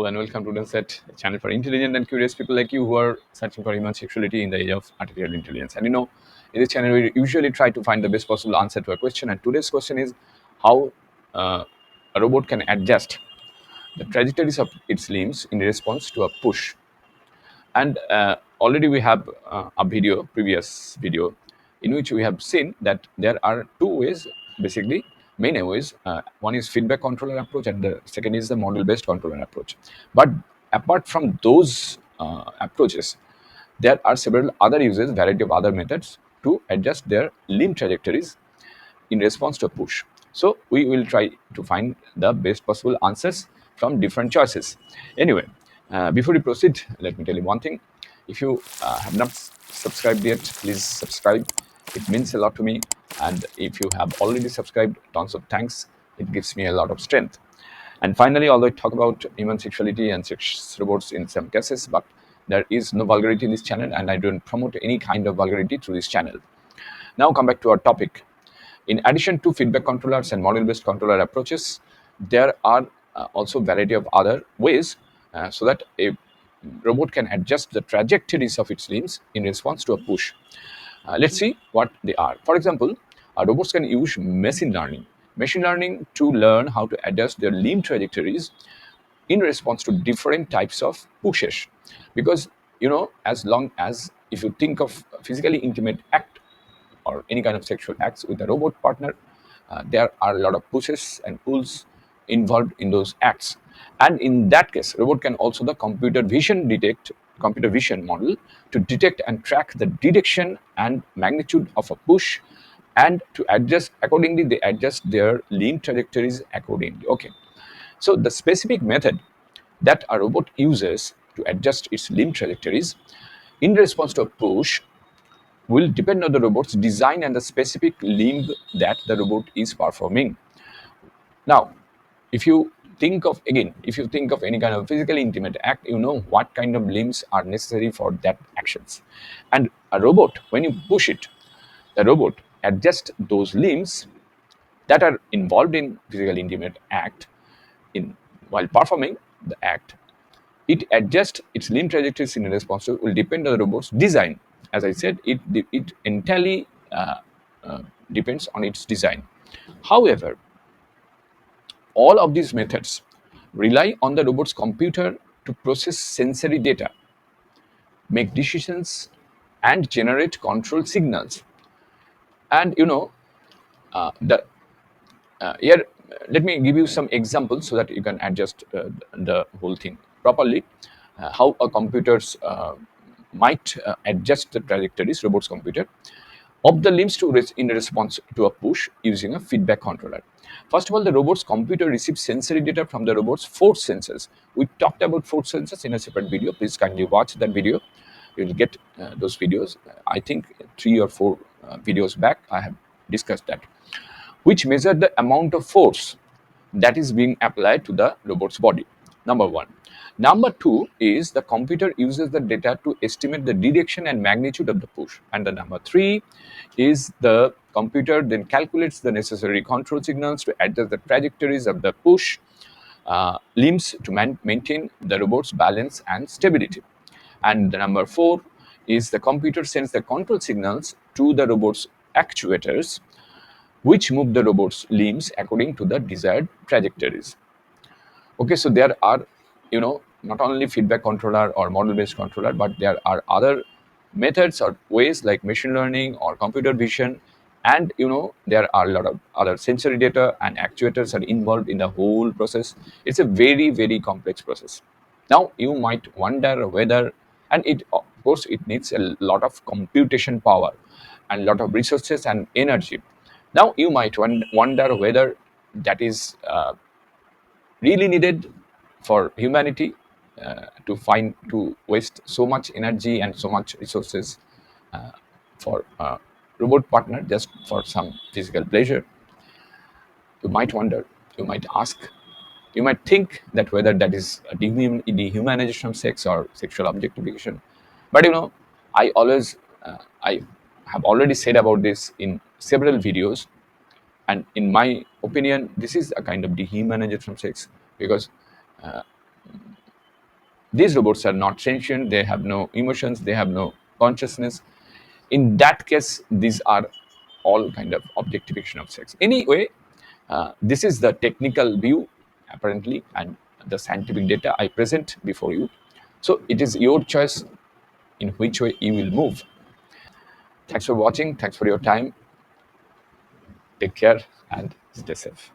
and welcome to Set, a channel for intelligent and curious people like you who are searching for human sexuality in the age of artificial intelligence. And in this channel, we usually try to find the best possible answer to a question. And today's question is how a robot can adjust the trajectories of its limbs in response to a push. And already we have a previous video, in which we have seen that there are two ways, basically, main ways. One is feedback controller approach, and the second is the model-based controller approach. But apart from those approaches, there are several other uses, variety of other methods to adjust their limb trajectories in response to a push. So we will try to find the best possible answers from different choices. Anyway, before we proceed, let me tell you one thing. If you have not subscribed yet, please subscribe. It means a lot to me. And if you have already subscribed, tons of thanks. It gives me a lot of strength. And finally, although I talk about human sexuality and sex robots in some cases, but there is no vulgarity in this channel, and I don't promote any kind of vulgarity through this channel. Now come back to our topic. In addition to feedback controllers and model-based controller approaches, there are also variety of other ways so that a robot can adjust the trajectories of its limbs in response to a push. Let's see what they are. For example, robots can use machine learning to learn how to adjust their limb trajectories in response to different types of pushes. Because, as long as if you think of a physically intimate act or any kind of sexual acts with a robot partner, there are a lot of pushes and pulls involved in those acts. And in that case, robot can also the computer vision model to detect and track the direction and magnitude of a push, and to adjust accordingly. They adjust their limb trajectories accordingly. Okay, so the specific method that a robot uses to adjust its limb trajectories in response to a push will depend on the robot's design and the specific limb that the robot is performing. Now, if you think of any kind of physically intimate act, you know what kind of limbs are necessary for that actions. And a robot, when you push it, the robot adjusts those limbs that are involved in physical intimate act in while performing the act. It adjusts its limb trajectories in response to will depend on the robot's design. As I said, it entirely depends on its design. However, all of these methods rely on the robot's computer to process sensory data, make decisions, and generate control signals. And the here, let me give you some examples so that you can adjust the whole thing properly. How a computers might adjust the trajectories, robot's computer, of the limbs in response to a push using a feedback controller. First of all, the robot's computer receives sensory data from the robot's force sensors. We talked about force sensors in a separate video. Please kindly watch that video. You will get those videos. I think 3 or 4 videos back, I have discussed that, which measure the amount of force that is being applied to the robot's body. Number one. Number two is the computer uses the data to estimate the direction and magnitude of the push. And the number three is the computer then calculates the necessary control signals to adjust the trajectories of the push limbs to maintain the robot's balance and stability. And the number four is the computer sends the control signals to the robot's actuators, which move the robot's limbs according to the desired trajectories. Okay, so there are, not only feedback controller or model-based controller, but there are other methods or ways like machine learning or computer vision, and there are a lot of other sensory data and actuators are involved in the whole process. It's a very, very complex process. Now you might wonder whether, and it of course it needs a lot of computation power and a lot of resources and energy. Now you might wonder whether that is really needed for humanity to waste so much energy and so much resources for a robot partner just for some physical pleasure. You might wonder, you might ask, you might think that whether that is a dehumanization of sex or sexual objectification. But I have already said about this in several videos, and in my opinion, this is a kind of dehumanization of sex, because These robots are not sentient, they have no emotions, they have no consciousness. In that case, these are all kind of objectification of sex. Anyway, this is the technical view, apparently, and the scientific data I present before you. So it is your choice in which way you will move. Thanks for watching. Thanks for your time. Take care and stay safe.